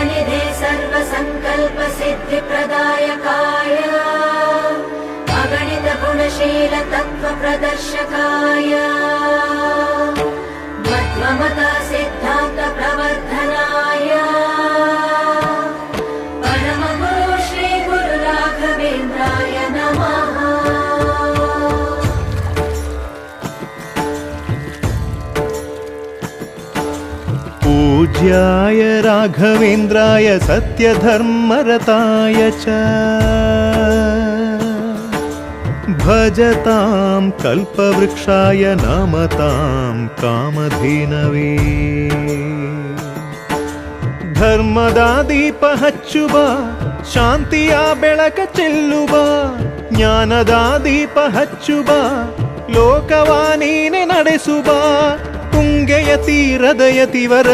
सुखनिधे सर्वसङ्कल्पसिद्धिप्रदायकाय अगणितगुणशील तत्त्वप्रदर्शकाय मध्वमता सिद्धान्तप्रवर्धनाय परमगुरु श्रीगुरुराघवेन्द्राय नमः। पूज्याय राघवेन्द्राय सत्यधर्मरताय च भजतां कल्पवृक्षाय नमतां कामधेनवे। ಧರ್ಮದ ದೀಪ ಹಚ್ಚುವ ಶಾಂತಿಯ ಬೆಳಕ ಚೆಲ್ಲುವ ಜ್ಞಾನದ ದೀಪ ಹಚ್ಚುವ ಲೋಕವ ನೀನೆ ನಡೆಸುವ ತುಂಗೆಯ ತೀರದ ಯತಿವರ